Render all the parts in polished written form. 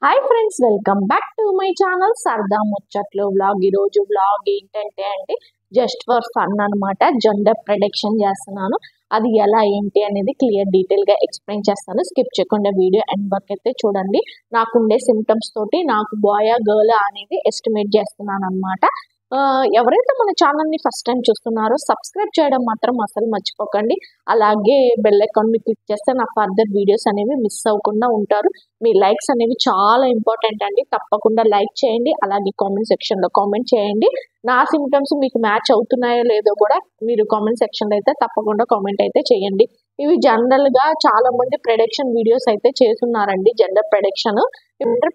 Hi friends, welcome back to my channel సరదా ముచ్చట్లు vlog. ఈరోజు వ్లాగ్ ఏంటంటే జస్ట్ ఫర్ ఫన్ అనమాట. జెండర్ ప్రెడిక్షన్ చేస్తున్నాను. అది ఎలా ఏంటి అనేది క్లియర్ డీటెయిల్గా ఎక్స్ప్లెయిన్ చేస్తాను. స్కిప్ చేయకుండా వీడియో ఎండ్ వరకు అయితే చూడండి. నాకుండే సిమ్టమ్స్ తోటి నాకు బాయా గర్ల్ అనేది ఎస్టిమేట్ చేస్తున్నాను అనమాట. ఎవరైతే మన ఛానల్ని ఫస్ట్ టైం చూస్తున్నారో సబ్స్క్రైబ్ చేయడం మాత్రం అసలు మర్చిపోకండి. అలాగే బెల్ ఐకాన్ని క్లిక్ చేస్తే నా ఫర్దర్ వీడియోస్ అనేవి మిస్ అవ్వకుండా ఉంటారు. మీ లైక్స్ అనేవి చాలా ఇంపార్టెంట్ అండి. తప్పకుండా లైక్ చేయండి. అలాగే కామెంట్ సెక్షన్లో కామెంట్ చేయండి. నా సిమ్టమ్స్ మీకు మ్యాచ్ అవుతున్నాయో లేదో కూడా మీరు కామెంట్ సెక్షన్లో అయితే తప్పకుండా కామెంట్ అయితే చేయండి. ఇవి జనరల్గా చాలా మంది ప్రెడిక్షన్ వీడియోస్ అయితే చేస్తున్నారండి. జెండర్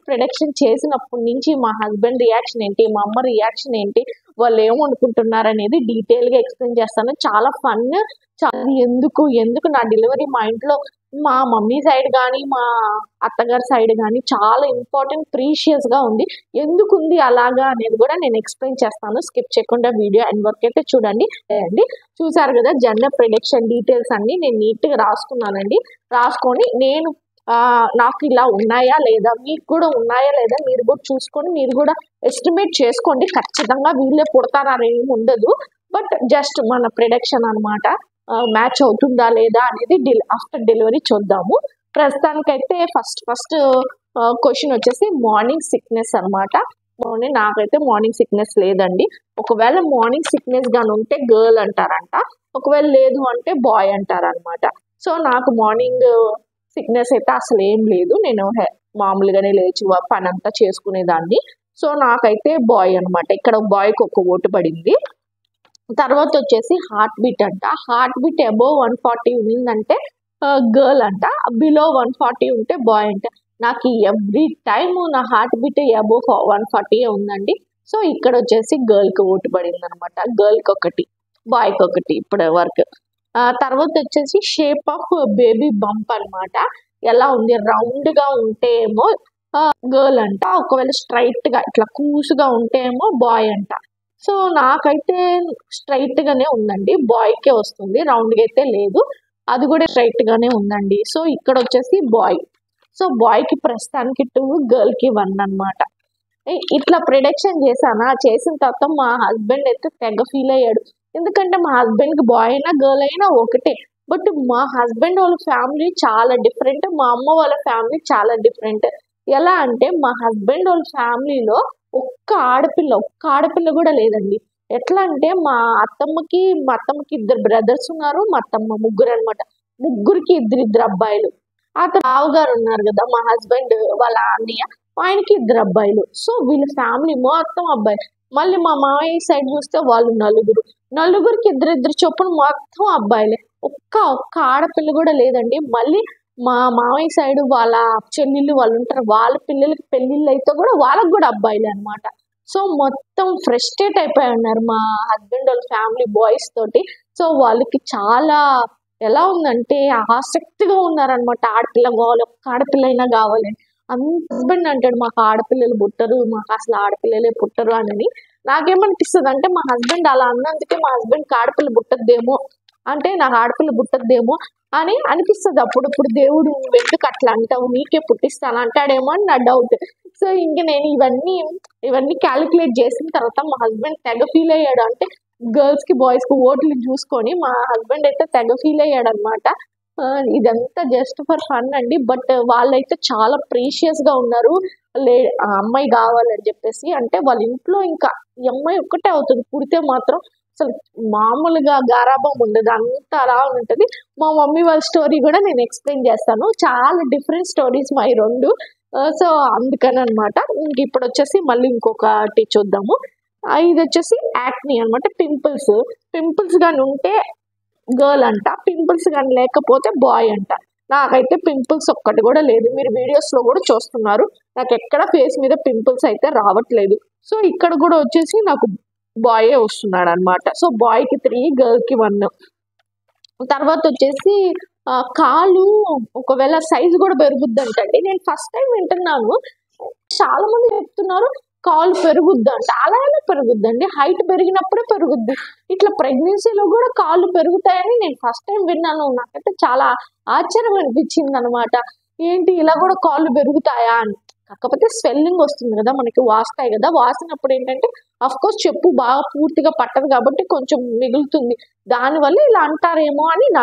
ప్రెడిక్షన్ చేసినప్పటి నుంచి మా హస్బెండ్ రియాక్షన్ ఏంటి, మా అమ్మ రియాక్షన్ ఏంటి, వాళ్ళు ఏమనుకుంటున్నారు అనేది డీటెయిల్గా ఎక్స్ప్లెయిన్ చేస్తాను. చాలా ఫన్. ఎందుకు నా డెలివరీ మా ఇంట్లో మా మమ్మీ సైడ్ కానీ మా అత్తగారి సైడ్ కానీ చాలా ఇంపార్టెంట్ ప్రీషియస్గా ఉంది. ఎందుకు ఉంది అలాగా అనేది కూడా నేను ఎక్స్ప్లెయిన్ చేస్తాను. స్కిప్ చేయకుండా వీడియో ఎండ్ వరకు అయితే చూడండి. చూసారు కదా, జెండర్ ప్రెడిక్షన్ డీటెయిల్స్ అన్ని నేను నీట్గా రాసుకున్నానండి. రాసుకొని నాకు ఇలా ఉన్నాయా లేదా, మీకు కూడా ఉన్నాయా లేదా మీరు కూడా చూసుకొని మీరు కూడా ఎస్టిమేట్ చేసుకోండి. ఖచ్చితంగా వీళ్ళే పుడతారని ఏమి ఉండదు. బట్ జస్ట్ మన ప్రెడిక్షన్ అనమాట. మ్యాచ్ అవుతుందా లేదా అనేది ఆఫ్టర్ డెలివరీ చూద్దాము. ప్రస్తుతానికైతే ఫస్ట్ క్వశ్చన్ వచ్చేసి మార్నింగ్ సిక్నెస్ అనమాట. నాకైతే మార్నింగ్ సిక్నెస్ లేదండి. ఒకవేళ మార్నింగ్ సిక్నెస్ గాని ఉంటే గర్ల్ అంటారంట, ఒకవేళ లేదు అంటే బాయ్ అంటారనమాట. సో నాకు మార్నింగ్ సిక్నెస్ అయితే అసలు ఏం లేదు. నేను మామూలుగానే లేచి పని అంతా చేసుకునేదాన్ని. సో నాకైతే బాయ్ అనమాట. ఇక్కడ బాయ్కి ఒక ఓటు పడింది. తర్వాత వచ్చేసి హార్ట్ బీట్ అంట. హార్ట్ బీట్ అబోవ్ 140 ఉన్నిందంటే గర్ల్ అంట, బిలో 140 ఉంటే బాయ్ అంట. నాకు ఎవ్రీ టైమ్ నా హార్ట్ బీట్ అబోవ్ 140 ఉందండి. సో ఇక్కడ వచ్చేసి గర్ల్కి ఓటు పడింది అనమాట. గర్ల్కి ఒకటి, బాయ్కి ఒకటి ఇప్పటి వరకు. తర్వాత వచ్చేసి షేప్ ఆఫ్ బేబీ బంప్ అనమాట. ఎలా ఉంది, రౌండ్గా ఉంటే ఏమో గర్ల్ అంట, ఒకవేళ స్ట్రైట్గా ఇట్లా కూసుగా ఉంటే ఏమో బాయ్ అంట. సో నాకైతే స్ట్రైట్గానే ఉందండి, బాయ్కే వస్తుంది, రౌండ్గా అయితే లేదు. అది కూడా స్ట్రైట్గానే ఉందండి. సో ఇక్కడ వచ్చేసి బాయ్. సో బాయ్కి ప్రస్తుతానికి 2, గర్ల్కి 1 అనమాట. ఇట్లా ప్రిడిక్షన్ చేసిన తర్వాత మా హస్బెండ్ అయితే తెగ ఫీల్ అయ్యాడు. ఎందుకంటే మా హస్బెండ్కి బాయ్ అయినా గర్ల్ అయినా ఒకటే. బట్ మా హస్బెండ్ వాళ్ళ ఫ్యామిలీ చాలా డిఫరెంట్, మా అమ్మ వాళ్ళ ఫ్యామిలీ చాలా డిఫరెంట్. ఎలా అంటే మా హస్బెండ్ వాళ్ళ ఫ్యామిలీలో ఒక్క ఆడపిల్ల కూడా లేదండి. ఎట్లా అంటే మా అత్తమ్మకి 2 బ్రదర్స్ ఉన్నారు, మా అత్తమ్మ ముగ్గురు అనమాట. ముగ్గురికి ఇద్దరు అబ్బాయిలు. బావగారు ఉన్నారు కదా మా హస్బెండ్ వాళ్ళ అన్నయ్య, ఆయనకి 2 అబ్బాయిలు. సో వీళ్ళ ఫ్యామిలీ మొత్తం అబ్బాయి. మళ్ళీ మా మామయ్య సైడ్ చూస్తే వాళ్ళు నలుగురికి ఇద్దరు చొప్పున మొత్తం అబ్బాయిలే. ఒక్క ఆడపిల్ల కూడా లేదండి. మళ్ళీ మా మామయ్య సైడ్ వాళ్ళ చెల్లెళ్ళు వాళ్ళు ఉంటారు, వాళ్ళ పిల్లలకి పెళ్ళిళ్ళు అయితే కూడా వాళ్ళకి కూడా అబ్బాయిలే అనమాట. సో మొత్తం ఫ్రస్ట్రేట్ అయిపోయి ఉన్నారు మా హస్బెండ్ వాళ్ళ ఫ్యామిలీ బాయ్స్ తోటి. సో వాళ్ళకి చాలా ఎలా ఉందంటే ఆసక్తిగా ఉన్నారనమాట. ఆడపిల్ల కావాలి, ఒక్క ఆడపిల్ల అయినా కావాలి. హస్బెండ్ అంటాడు మాకు ఆడపిల్లలు పుట్టరు, మాకు అసలు ఆడపిల్లలే పుట్టరు అని. నాకేమనిపిస్తుంది అంటే మా హస్బెండ్ అలా అన్నందుకే మా హస్బెండ్కి ఆడపిల్ల పుట్టద్దేమో, అంటే నాకు ఆడపిల్ల పుట్టద్దేమో అని అనిపిస్తుంది. అప్పుడప్పుడు దేవుడు ఎందుకు అట్లా అంటావు, నీకే పుట్టిస్తాను అంటాడేమో అని నా డౌట్. సో ఇంక నేను ఇవన్నీ క్యాలిక్యులేట్ చేసిన తర్వాత మా హస్బెండ్ తెగ ఫీల్ అయ్యాడు. అంటే గర్ల్స్ కి బాయ్స్ కి ఓట్లు చూసుకొని మా హస్బెండ్ అయితే తెగ ఫీల్ అయ్యాడు అనమాట. ఇదంతా జస్ట్ ఫర్ ఫన్ అండి. బట్ వాళ్ళైతే చాలా ప్రీషియస్ గా ఉన్నారు. అమ్మాయి కావాలని చెప్పేసి. అంటే వాళ్ళ ఇంట్లో ఇంకా ఈ అమ్మాయి ఒక్కటే అవుతుంది, పుడితే మాత్రం అసలు మామూలుగా గారాబం ఉండదు, అంత అలా ఉంటుంది. మా మమ్మీ వాళ్ళ స్టోరీ కూడా నేను ఎక్స్ప్లెయిన్ చేస్తాను. చాలా డిఫరెంట్ స్టోరీస్ మా 2. సో అందుకని అనమాట. ఇప్పుడు వచ్చేసి మళ్ళీ ఇంకొకటి చూద్దాము. ఇది వచ్చేసి యాక్ని అనమాట. పింపుల్స్ కానీ ఉంటే గర్ల్ అంట, పింపుల్స్ కానీ లేకపోతే బాయ్ అంట. నాకైతే పింపుల్స్ ఒక్కటి కూడా లేదు. మీరు వీడియోస్ లో కూడా చూస్తున్నారు, నాకు ఎక్కడ ఫేస్ మీద పింపుల్స్ అయితే రావట్లేదు. సో ఇక్కడ కూడా వచ్చేసి నాకు బాయే వస్తున్నాడు అనమాట. సో బాయ్కి 3, గర్ల్కి 1. తర్వాత వచ్చేసి కాలు ఒకవేళ సైజు కూడా పెరుగుద్ది అంటండి. నేను ఫస్ట్ టైం వింటున్నాను. చాలా మంది చెప్తున్నారు కాలు పెరుగుద్ది అంట. అలా అయినా పెరుగుద్దండి, హైట్ పెరిగినప్పుడే పెరుగుద్ది. ఇట్లా ప్రెగ్నెన్సీలో కూడా కాళ్ళు పెరుగుతాయని నేను ఫస్ట్ టైం విన్నాను. నాకైతే చాలా ఆశ్చర్యం అనిపించింది అనమాట. ఏంటి ఇలా కూడా కాళ్ళు పెరుగుతాయా అని. కాకపోతే స్వెల్లింగ్ వస్తుంది కదా, మనకి వాస్తాయి కదా, వాసినప్పుడు ఏంటంటే అఫ్ కోర్స్ చెప్పు బాగా పూర్తిగా పట్టదు కాబట్టి కొంచెం మిగులుతుంది, దానివల్ల ఇలా అంటారేమో అని నా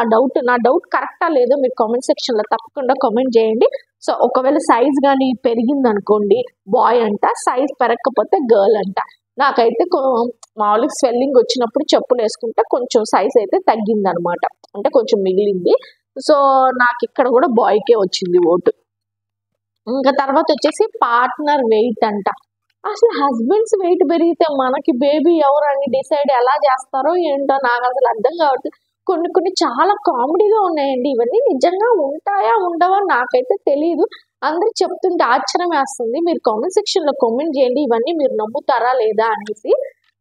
డౌట్ కరెక్టా లేదో మీరు కామెంట్ సెక్షన్ లో తప్పకుండా కామెంట్ చేయండి. సో ఒకవేళ సైజ్ కానీ పెరిగింది అనుకోండి బాయ్ అంట, సైజ్ పెరగకపోతే గర్ల్ అంట. నాకైతే మామూలుగా స్వెల్లింగ్ వచ్చినప్పుడు చెప్పులు వేసుకుంటే కొంచెం సైజ్ అయితే తగ్గింది అనమాట, అంటే కొంచెం మిగిలింది. సో నాకు ఇక్కడ కూడా బాయ్కే వచ్చింది ఓటు. ఇంకా తర్వాత వచ్చేసి పార్ట్నర్ వెయిట్ అంట. అసలు హస్బెండ్స్ వెయిట్ పెరిగితే మనకి బేబీ ఎవరు అని డిసైడ్ ఎలా చేస్తారో ఏంటో నాకు అసలు అర్థం కావట్లేదు. కొన్ని చాలా కామెడీగా ఉన్నాయండి, ఇవన్నీ నిజంగా ఉంటాయా ఉండవా నాకైతే తెలియదు. అందరు చెప్తుంటే ఆశ్చర్యం వేస్తుంది. మీరు కామెంట్ సెక్షన్ లో కామెంట్ చేయండి ఇవన్నీ మీరు నమ్ముతారా లేదా అనేసి.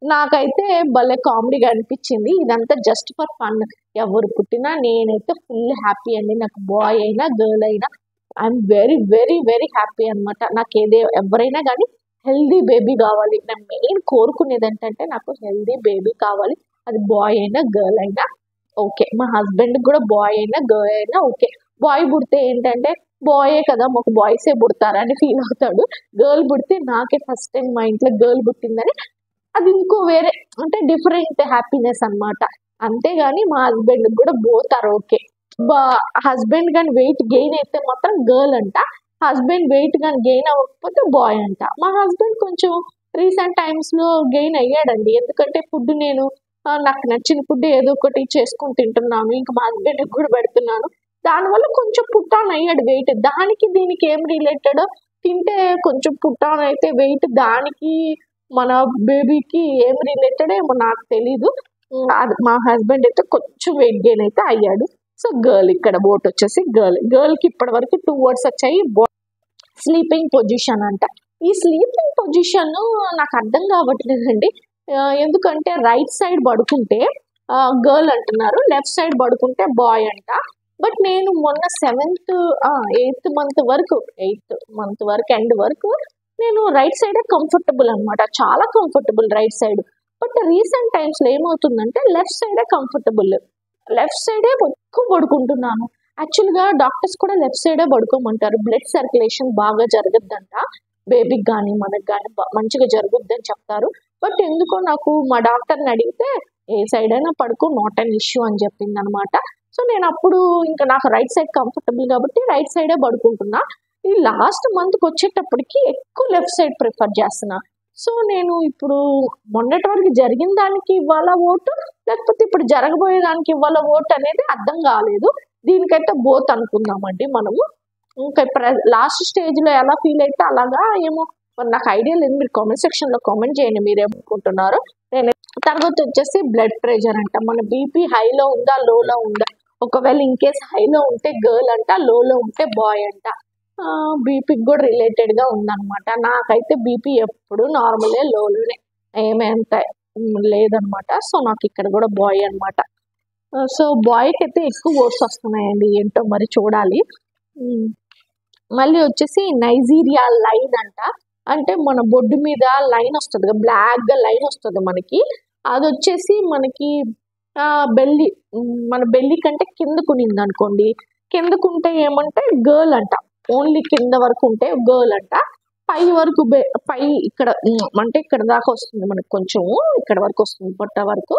నాకైతే భలే కామెడీగా అనిపించింది. ఇదంతా జస్ట్ ఫర్ ఫన్. ఎవరు పుట్టినా నేనైతే ఫుల్ హ్యాపీ అండి. నాకు బాయ్ అయినా గర్ల్ అయినా I'm very very very happy అనమాట. నాకు ఎవరైనా కానీ హెల్దీ బేబీ కావాలి. నేను మెయిన్ కోరుకునేది ఏంటంటే నాకు హెల్దీ బేబీ కావాలి, అది బాయ్ అయినా గర్ల్ అయినా ఓకే. మా హస్బెండ్ కూడా బాయ్ అయినా గర్ల్ అయినా ఓకే. బాయ్ పుడితే ఏంటంటే బాయే కదా మాకు బాయ్సే పుడతారా అని ఫీల్ అవుతాడు. గర్ల్ పుడితే నాకే ఫస్ట్ టైం మా ఇంట్లో గర్ల్ పుట్టిందని అది ఇంకో వేరే అంటే డిఫరెంట్ హ్యాపీనెస్ అనమాట. అంతేగాని మా హస్బెండ్ కూడా పోతారు ఓకే. హస్బెండ్ కానీ వెయిట్ గెయిన్ అయితే మాత్రం గర్ల్ అంట, హస్బెండ్ వెయిట్ కానీ గెయిన్ అవ్వకపోతే బాయ్ అంట. మా హస్బెండ్ కొంచెం రీసెంట్ టైమ్స్ లో గెయిన్ అయ్యాడండి, ఎందుకంటే ఫుడ్ నేను నాకు నచ్చిన ఫుడ్ ఏదో ఒకటి చేసుకొని తింటున్నాను, ఇంకా మా హస్బెండ్ కూడా పెడుతున్నాను, దానివల్ల కొంచెం పుట్టాన్ అయ్యాడు వెయిట్. దానికి దీనికి ఏం రిలేటెడ్, తింటే కొంచెం పుట్టాన్ అయితే వెయిట్ దానికి మన బేబీకి ఏం రిలేటెడ్ ఏమో నాకు తెలీదు. మా హస్బెండ్ అయితే కొంచెం వెయిట్ గెయిన్ అయితే అయ్యాడు. సో గర్ల్ ఇక్కడ ఓట్ వచ్చేసి గర్ల్ కి ఇప్పటి వరకు 2 వర్డ్స్ వచ్చాయి. స్లీపింగ్ పొజిషన్ అంట. ఈ స్లీపింగ్ పొజిషన్ నాకు అర్థం కావట్లేదండి, ఎందుకంటే రైట్ సైడ్ పడుకుంటే గర్ల్ అంటున్నారు, లెఫ్ట్ సైడ్ పడుకుంటే బాయ్ అంట. బట్ నేను మొన్న 8th మంత్ వరకు ఎండ్ వరకు నేను రైట్ సైడే కంఫర్టబుల్ అనమాట, చాలా comfortable right side. But recent times లో ఏమవుతుందంటే లెఫ్ట్ సైడే కంఫర్టబుల్, లెఫ్ట్ సైడే ఎక్కువ పడుకుంటున్నాను. యాక్చువల్గా డాక్టర్స్ కూడా లెఫ్ట్ సైడే పడుకోమంటారు, బ్లడ్ సర్క్యులేషన్ బాగా జరగద్దంట, బేబీకి కానీ మనకు కానీ మంచిగా జరుగుద్ది అని చెప్తారు. బట్ ఎందుకో నాకు మా డాక్టర్ని అడిగితే ఏ సైడ్ అయినా పడుకో, నాట్ అన్ ఇష్యూ అని చెప్పింది అనమాట. సో నేను అప్పుడు ఇంకా నాకు రైట్ సైడ్ కంఫర్టబుల్ కాబట్టి రైట్ సైడే పడుకుంటున్నా. ఈ లాస్ట్ మంత్కి వచ్చేటప్పటికి ఎక్కువ లెఫ్ట్ సైడ్ ప్రిఫర్ చేస్తున్నా. సో నేను ఇప్పుడు మొన్నటి వరకు జరిగిన దానికి ఇవ్వాలా ఓటు, లేకపోతే ఇప్పుడు జరగబోయే దానికి ఇవ్వాలా ఓటు అనేది అర్థం కాలేదు. దీనికైతే బోత్ అనుకుందామండి మనము. ఇంకా లాస్ట్ స్టేజ్ లో ఎలా ఫీల్ అయితే అలాగా ఏమో మరి నాకు ఐడియా లేదు, మీరు కామెంట్ సెక్షన్ లో కామెంట్ చేయండి మీరేమనుకుంటున్నారు. నేను తర్వాత వచ్చేసి బ్లడ్ ప్రెషర్ అంట. మన బీపీ హైలో ఉందా లోలో ఉందా, ఒకవేళ ఇన్ కేస్ హైలో ఉంటే గర్ల్ అంట, లోలో ఉంటే బాయ్ అంట. బీపీకి కూడా రిలేటెడ్ గా ఉందన్నమాట. నాకైతే బీపీ ఎప్పుడు నార్మలే, లోలోనే, ఏమేంత లేదనమాట. సో నాకు ఇక్కడ కూడా బాయ్ అనమాట. సో బాయ్కి అయితే ఎక్కువ ఓట్స్ వస్తున్నాయండి, ఏంటో మరి చూడాలి. మళ్ళీ వచ్చేసి నైజీరియా లైన్ అంట. అంటే మన బొడ్డు మీద లైన్ వస్తుంది, బ్లాక్ గా లైన్ వస్తుంది మనకి, అది వచ్చేసి మనకి బెల్లి, మన బెల్లి కంటే కిందకునింది అనుకోండి, కిందకుంటే ఏమంటే గర్ల్ అంట, ఓన్లీ కింద వరకు ఉంటే గర్ల్ అంట, పై వరకు పై ఇక్కడ అంటే ఇక్కడ దాకా వస్తుంది మనకు, కొంచెం ఇక్కడ వరకు వస్తుంది పొట్ట వరకు,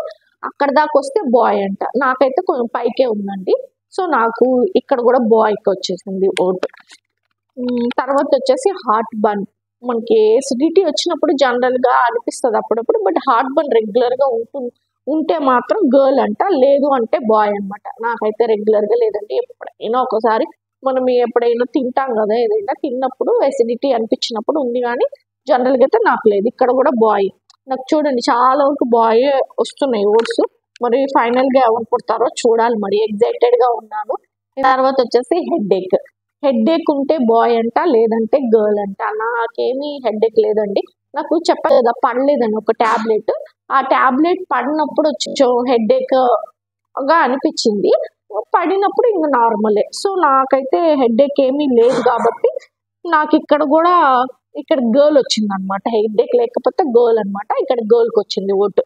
అక్కడ దాకా వస్తే బాయ్ అంట. నాకైతే కొంచెం పైకే ఉందండి. సో నాకు ఇక్కడ కూడా బాయ్కి వచ్చేసింది ఓటు. తర్వాత వచ్చేసి హార్ట్ బర్న్. మనకి ఎసిడిటీ వచ్చినప్పుడు జనరల్ గా అనిపిస్తుంది అప్పుడప్పుడు, బట్ హార్ట్ బర్న్ రెగ్యులర్ గా ఉంటే మాత్రం గర్ల్ అంట, లేదు అంటే బాయ్ అనమాట. నాకైతే రెగ్యులర్ గా లేదండి, ఎప్పుడైనా ఒకసారి మనం ఎప్పుడైనా తింటాం కదా, ఏదైనా తిన్నప్పుడు ఎసిడిటీ అనిపించినప్పుడు ఉంది, కానీ జనరల్ గా అయితే నాకు లేదు. ఇక్కడ కూడా బాయ్. నాకు చూడండి చాలా వరకు బాయ్ వస్తున్నాయి ఓట్స్. మరి ఫైనల్ గా ఎవరు పుడతారో చూడాలి, మరి ఎగ్జైటెడ్ గా ఉన్నాను. తర్వాత వచ్చేసి హెడ్ ఏక్ ఉంటే బాయ్ అంట, లేదంటే గర్ల్ అంట. నాకేమీ హెడ్ ఏక్ లేదండి, నాకు చెప్పలేదు కదా పడలేదని ఒక టాబ్లెట్, ఆ టాబ్లెట్ పడినప్పుడు వచ్చి హెడ్ ఏక్ గా అనిపించింది, పడినప్పుడు ఇంకా నార్మలే. సో నాకైతే హెడ్ ఏక్ ఏమీ లేదు కాబట్టి నాకు ఇక్కడ కూడా ఇక్కడ గర్ల్ వచ్చింది అనమాట, హెడ్ ఏక్ లేకపోతే గర్ల్ అనమాట, ఇక్కడ గర్ల్కి వచ్చింది ఓటు.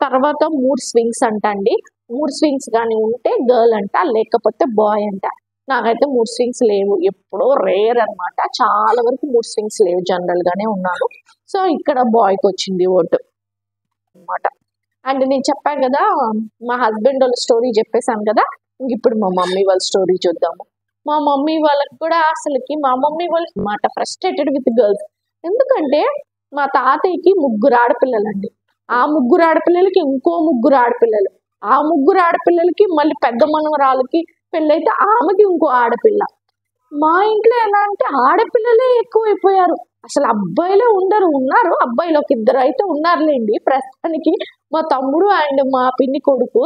తర్వాత 3 స్వింగ్స్ అంట అండి. 3 స్వింగ్స్ కానీ ఉంటే గర్ల్ అంట, లేకపోతే బాయ్ అంట. నాకైతే మూడ్ స్వింగ్స్ లేవు, ఎప్పుడో రేర్ అనమాట, చాలా వరకు మూడ్ స్వింగ్స్ లేవు, జనరల్ గానే ఉన్నాను. సో ఇక్కడ బాయ్కి వచ్చింది ఓటు అనమాట. అండ్ నేను చెప్పాను కదా మా హస్బెండ్ వాళ్ళ స్టోరీ చెప్పేశాను కదా, ఇంక ఇప్పుడు మా మమ్మీ వాళ్ళ స్టోరీ చూద్దాము. మా మమ్మీ వాళ్ళకి కూడా అసలుకి మా మమ్మీ వాళ్ళకి మాట ఫ్రస్ట్రేటెడ్ విత్ గర్ల్స్. ఎందుకంటే మా తాతయ్యకి 3 ఆడపిల్లలండి, ఆ 3 ఆడపిల్లలకి ఇంకో 3 ఆడపిల్లలు, ఆ 3 ఆడపిల్లలకి మళ్ళీ పెద్ద మనవరాలకి పెళ్ళైతే ఆమెకి ఇంకో ఆడపిల్ల. మా ఇంట్లో ఎలా అంటే ఆడపిల్లలే ఎక్కువైపోయారు, అసలు అబ్బాయిలే ఉన్నారు, అబ్బాయిలు ఒక 2 అయితే ఉన్నారులేండి ప్రస్తుతానికి. మా తమ్ముడు అండ్ మా పిన్ని కొడుకు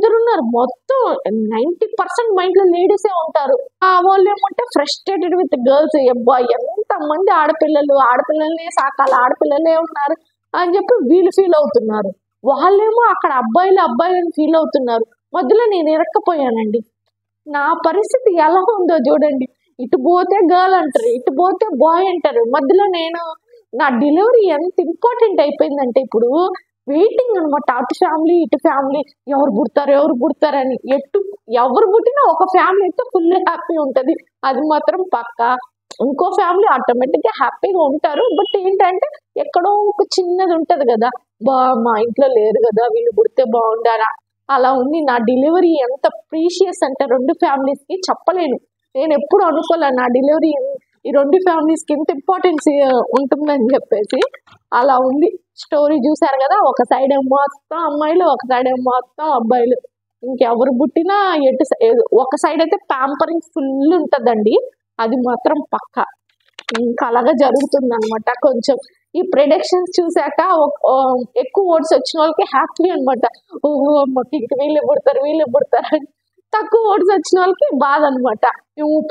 2 ఉన్నారు, మొత్తం 90% మా ఇంట్లో లేడీసే ఉంటారు. ఆ వాళ్ళు ఏమంటే ఫ్రస్ట్రేటెడ్ విత్ గర్ల్స్, అబ్బాయి ఎంతమంది ఆడపిల్లల్ని సాకాల, ఆడపిల్లలే ఉన్నారు అని చెప్పి వీళ్ళు ఫీల్ అవుతున్నారు. వాళ్ళేమో అక్కడ అబ్బాయిలు ఫీల్ అవుతున్నారు. మధ్యలో నేను ఇరక్కపోయానండి. నా పరిస్థితి ఎలా ఉందో చూడండి, ఇటు పోతే గర్ల్ అంటారు, ఇటు పోతే బాయ్ అంటారు. మధ్యలో నా డెలివరీ ఎంత ఇంపార్టెంట్ అయిపోయిందంటే ఇప్పుడు వెయిటింగ్ అనమాట, అటు ఫ్యామిలీ ఇటు ఫ్యామిలీ, ఎవరు పుడతారని. ఎవరు పుట్టినా ఒక ఫ్యామిలీ అయితే ఫుల్ హ్యాపీ ఉంటది, అది మాత్రం పక్కా. ఇంకో ఫ్యామిలీ ఆటోమేటిక్ గా హ్యాపీగా ఉంటారు, బట్ ఏంటంటే ఎక్కడో ఒక చిన్నది ఉంటది కదా, మా ఇంట్లో లేరు కదా, వీళ్ళు పుడితే బాగుండారా, అలా ఉంది. నా డెలివరీ ఎంత ప్రీషియస్ అంటే 2 ఫ్యామిలీస్ కి చెప్పలేను. నేను ఎప్పుడు అనుకోలే నా డెలివరీ ఈ 2 ఫ్యామిలీస్ కి ఇంత ఇంపార్టెన్స్ ఉంటుందని చెప్పేసి. అలా ఉంది స్టోరీ. చూసారు కదా, ఒక సైడ్ ఏమో మొత్తం అమ్మాయిలు, ఒక సైడ్ ఏమో మొత్తం అబ్బాయిలు. ఇంకెవరు పుట్టినా ఒక సైడ్ అయితే ప్యాంపరింగ్ ఫుల్ ఉంటదండి, అది మాత్రం పక్క. ఇంకా అలాగా జరుగుతుంది అనమాట. కొంచెం ఈ ప్రెడిక్షన్స్ చూసాక ఎక్కువ ఓట్స్ వచ్చిన వాళ్ళకి హ్యాపీ అనమాట, ఓహో మాకు ఇంక వీళ్ళు పుడతారు అని. తక్కువ ఓట్స్ వచ్చిన వాళ్ళకి బాధ అనమాట,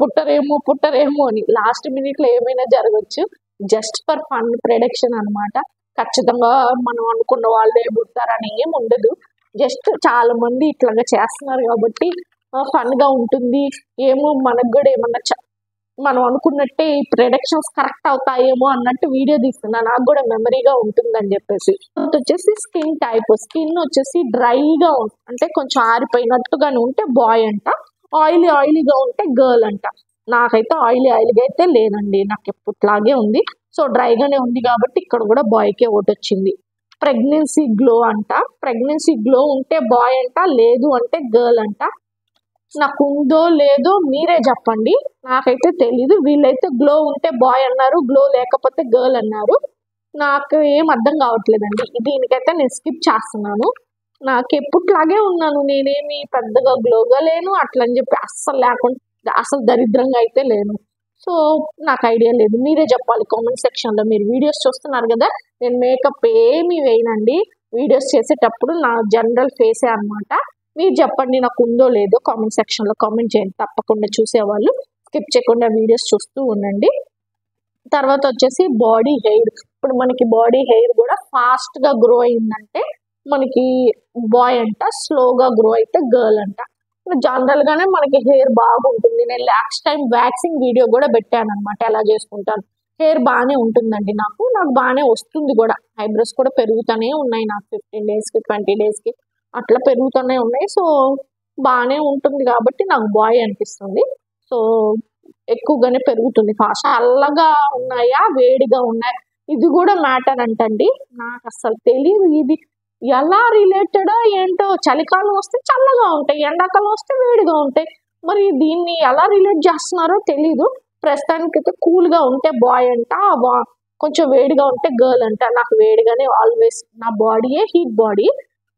పుట్టరేమో అని. లాస్ట్ మినిట్ లో ఏమైనా జరగచ్చు, జస్ట్ ఫర్ ఫన్ ప్రెడిక్షన్ అనమాట. ఖచ్చితంగా మనం అనుకున్న వాళ్ళే పుడతారని ఏం ఉండదు, జస్ట్ చాలా మంది ఇట్లాగా చేస్తున్నారు కాబట్టి ఫన్ గా ఉంటుంది. ఏమో మనకు కూడా ఏమన్నా మనం అనుకున్నట్టే ఈ ప్రెడిక్షన్స్ కరెక్ట్ అవుతాయేమో అన్నట్టు వీడియో తీస్తున్నా, నాకు కూడా మెమరీగా ఉంటుందని చెప్పేసి. వచ్చేసి స్కిన్ టైప్, స్కిన్ వచ్చేసి డ్రైగా అంటే కొంచెం ఆరిపోయినట్టుగానే ఉంటే బాయ్ అంట, ఆయిలీగా ఉంటే గర్ల్ అంట. నాకైతే ఆయిలీగా అయితే లేదండి, నాకు ఎప్పట్లాగే ఉంది. సో డ్రైగానే ఉంది కాబట్టి ఇక్కడ కూడా బాయ్కే ఓటు వచ్చింది. ప్రెగ్నెన్సీ గ్లో అంట, ప్రెగ్నెన్సీ గ్లో ఉంటే బాయ్ అంట, లేదు అంటే గర్ల్ అంట. నాకు ఉందో లేదో మీరే చెప్పండి, నాకైతే తెలీదు. వీళ్ళైతే గ్లో ఉంటే బాయ్ అన్నారు, గ్లో లేకపోతే గర్ల్ అన్నారు. నాకు ఏం అర్థం కావట్లేదండి, దీనికైతే నేను స్కిప్ చేస్తున్నాను. నాకు ఎప్పట్లాగే ఉన్నాను, నేనేమి పెద్దగా గ్లోగా లేను అట్లని చెప్పి అస్సలు లేకుండా అసలు దరిద్రంగా అయితే లేను. సో నాకు ఐడియా లేదు, మీరే చెప్పాలి కామెంట్ సెక్షన్ లో. మీరు వీడియోస్ చూస్తున్నారు కదా, నేను మేకప్ ఏమీ వేయనండి వీడియోస్ చేసేటప్పుడు, నా జనరల్ ఫేసే అనమాట. మీరు చెప్పండి నాకు ఉందో లేదో కామెంట్ సెక్షన్ లో కామెంట్ చేయండి, తప్పకుండా చూసేవాళ్ళు స్కిప్ చేయకుండా వీడియోస్ చూస్తూ ఉండండి. తర్వాత వచ్చేసి బాడీ హెయిర్. ఇప్పుడు మనకి బాడీ హెయిర్ కూడా ఫాస్ట్ గా గ్రో అయిందంటే మనకి బాయ్ అంట, స్లోగా గ్రో అయితే గర్ల్ అంట. జనరల్ గానే మనకి హెయిర్ బాగుంటుంది. నేను లాస్ట్ టైం వ్యాక్సింగ్ వీడియో కూడా పెట్టాను అనమాట, ఎలా చేసుకుంటాను. హెయిర్ బాగానే ఉంటుందండి, నాకు బాగానే వస్తుంది కూడా. ఐబ్రోస్ కూడా పెరుగుతూనే ఉన్నాయి నాకు, 15 days కి 20 days కి అట్లా పెరుగుతూనే ఉన్నాయి. సో బాగానే ఉంటుంది కాబట్టి నాకు బాయ్ అనిపిస్తుంది. సో ఎక్కువగానే పెరుగుతుంది ఫాస్ట్. చల్లగా ఉన్నాయా వేడిగా ఉన్నాయా ఇది కూడా మ్యాటర్ అంటండి, నాకు అసలు తెలియదు ఇది ఎలా రిలేటెడో ఏంటో. చలికాలం వస్తే చల్లగా ఉంటాయి, ఎండాకాలం వస్తే వేడిగా ఉంటాయి, మరి దీన్ని ఎలా రిలేట్ చేస్తున్నారో తెలీదు. ప్రస్తుతానికైతే కూల్గా ఉంటే బాయ్ అంట, కొంచెం వేడిగా ఉంటే గర్ల్ అంట. నాకు వేడిగానే ఆల్వేస్, నా బాడీయే హీట్ బాడీ,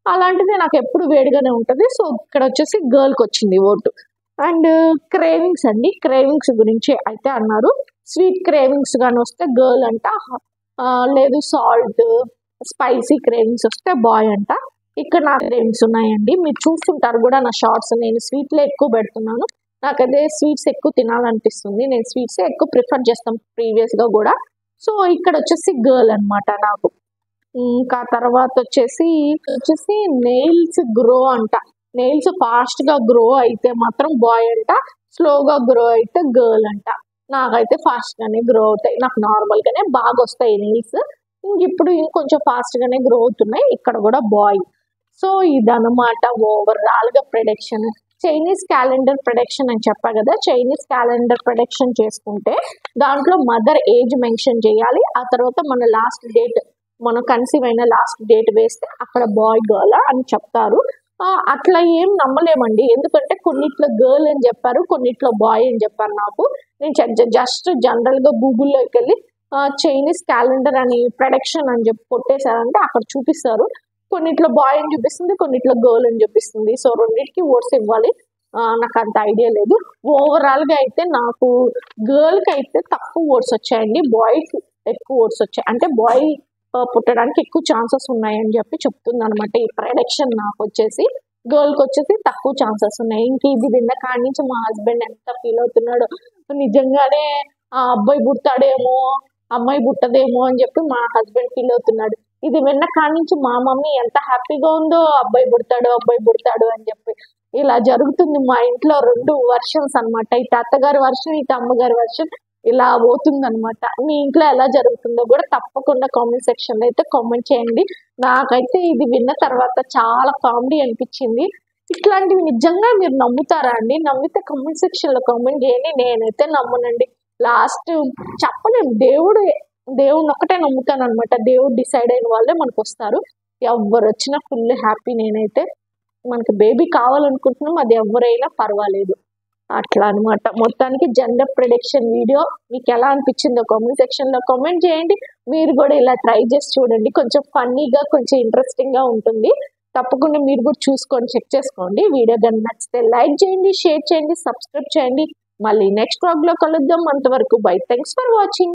అలాంటిది నాకు ఎప్పుడు వేడిగానే ఉంటుంది. సో ఇక్కడ వచ్చేసి గర్ల్కి వచ్చింది ఓటు. అండ్ క్రేవింగ్స్ అండి, క్రేవింగ్స్ గురించి అయితే అన్నారు. స్వీట్ క్రేవింగ్స్ కానీ వస్తే గర్ల్ అంట, లేదు సాల్ట్ స్పైసీ క్రేవింగ్స్ వస్తే బాయ్ అంట. ఇక్కడ నా క్రేవింగ్స్ ఉన్నాయండి, మీరు చూస్తుంటారు కూడా నా షార్ట్స్. నేను స్వీట్లే ఎక్కువ పెడుతున్నాను, నాకు అదే స్వీట్స్ ఎక్కువ తినాలనిపిస్తుంది, నేను స్వీట్స్ ఎక్కువ ప్రిఫర్ చేస్తాను ప్రీవియస్గా కూడా. సో ఇక్కడ వచ్చేసి గర్ల్ అనమాట నాకు. ఇంకా తర్వాత వచ్చేసి నెయిల్స్ గ్రో అంట, నెయిల్స్ ఫాస్ట్ గా గ్రో అయితే మాత్రం బాయ్ అంట, స్లోగా గ్రో అయితే గర్ల్ అంట. నాకైతే ఫాస్ట్ గానే గ్రో అవుతాయి, నాకు నార్మల్ గానే బాగా వస్తాయి నెయిల్స్. ఇప్పుడు ఇంకొంచెం ఫాస్ట్ గానే గ్రో అవుతున్నాయి, ఇక్కడ కూడా బాయ్. సో ఇదన్నమాట ఓవరాల్ గా ప్రెడిక్షన్. చైనీస్ క్యాలెండర్ ప్రొడక్షన్ అని చెప్పా కదా, చైనీస్ క్యాలెండర్ ప్రొడక్షన్ చేసుకుంటే దాంట్లో మదర్ ఏజ్ మెన్షన్ చేయాలి. ఆ తర్వాత మన లాస్ట్ డేట్, మనం కన్సీవ్ అయిన లాస్ట్ డేట్ వేస్తే అక్కడ బాయ్ గర్ల్ అని చెప్తారు. అట్లా ఏం నమ్మలేమండి, ఎందుకంటే కొన్నిట్లో గర్ల్ అని చెప్పారు, కొన్నిట్లో బాయ్ అని చెప్పారు. నాకు నేను జస్ట్ జనరల్గా గూగుల్లోకి వెళ్ళి చైనీస్ క్యాలెండర్ అని ప్రొడక్షన్ అని చెప్పి కొట్టేశారంటే అక్కడ చూపిస్తారు. కొన్నిట్లో బాయ్ అని చూపిస్తుంది, కొన్నిట్లో గర్ల్ అని చూపిస్తుంది. సో రెండింటికి ఓట్స్ ఇవ్వాలి. నాకు అంత ఐడియా లేదు. ఓవరాల్గా అయితే నాకు గర్ల్కి అయితే తక్కువ ఓట్స్ వచ్చాయండి, బాయ్కి ఎక్కువ ఓట్స్ వచ్చాయి. అంటే బాయ్ పుట్టడానికి ఎక్కువ ఛాన్సెస్ ఉన్నాయని చెప్పి చెప్తుంది అనమాట ఈ ప్రొడక్షన్. నాకు వచ్చేసి గర్ల్కి వచ్చేసి తక్కువ ఛాన్సెస్ ఉన్నాయి. ఇంక ఇది విన్న కాడి నుంచి మా హస్బెండ్ ఎంత ఫీల్ అవుతున్నాడు, నిజంగానే ఆ అబ్బాయి పుడతాడేమో అమ్మాయి పుట్టదేమో అని చెప్పి మా హస్బెండ్ ఫీల్ అవుతున్నాడు. ఇది విన్న కాడి నుంచి మా మమ్మీ ఎంత హ్యాపీగా ఉందో, అబ్బాయి పుడతాడు అని చెప్పి. ఇలా జరుగుతుంది మా ఇంట్లో 2 వర్షన్స్ అనమాట, ఇటు అత్తగారి వర్షం ఇటు అమ్మగారి వర్షం, ఇలా పోతుంది అనమాట. మీ ఇంట్లో ఎలా జరుగుతుందో కూడా తప్పకుండా కామెంట్ సెక్షన్ లో అయితే కామెంట్ చేయండి. నాకైతే ఇది విన్న తర్వాత చాలా కామెడీ అనిపించింది. ఇట్లాంటివి నిజంగా మీరు నమ్ముతారా అండి? నమ్మితే కామెంట్ సెక్షన్ లో కామెంట్ చేయండి. నేనైతే నమ్మనండి. లాస్ట్ చెప్పలేము, దేవుడిని ఒక్కటే నమ్ముతాను అనమాట. దేవుడు డిసైడ్ అయిన వాళ్ళే మనకు వస్తారు. ఎవరు వచ్చినా ఫుల్ హ్యాపీ. నేనైతే మనకి బేబీ కావాలనుకుంటున్నాం, అది ఎవరైనా పర్వాలేదు, అట్లా అనమాట. మొత్తానికి జెండర్ ప్రిడిక్షన్ వీడియో మీకు ఎలా అనిపించిందో కామెంట్ సెక్షన్ లో కామెంట్ చేయండి. మీరు కూడా ఇలా ట్రై చేసి చూడండి, కొంచెం ఫన్నీగా కొంచెం ఇంట్రెస్టింగ్ గా ఉంటుంది. తప్పకుండా మీరు కూడా చూసుకొని చెక్ చేసుకోండి. వీడియో కానీ నచ్చితే లైక్ చేయండి, షేర్ చేయండి, సబ్స్క్రైబ్ చేయండి. మళ్ళీ నెక్స్ట్ వ్లాగ్ లో కలుద్దాం. అంతవరకు బై, థ్యాంక్స్ ఫర్ వాచింగ్.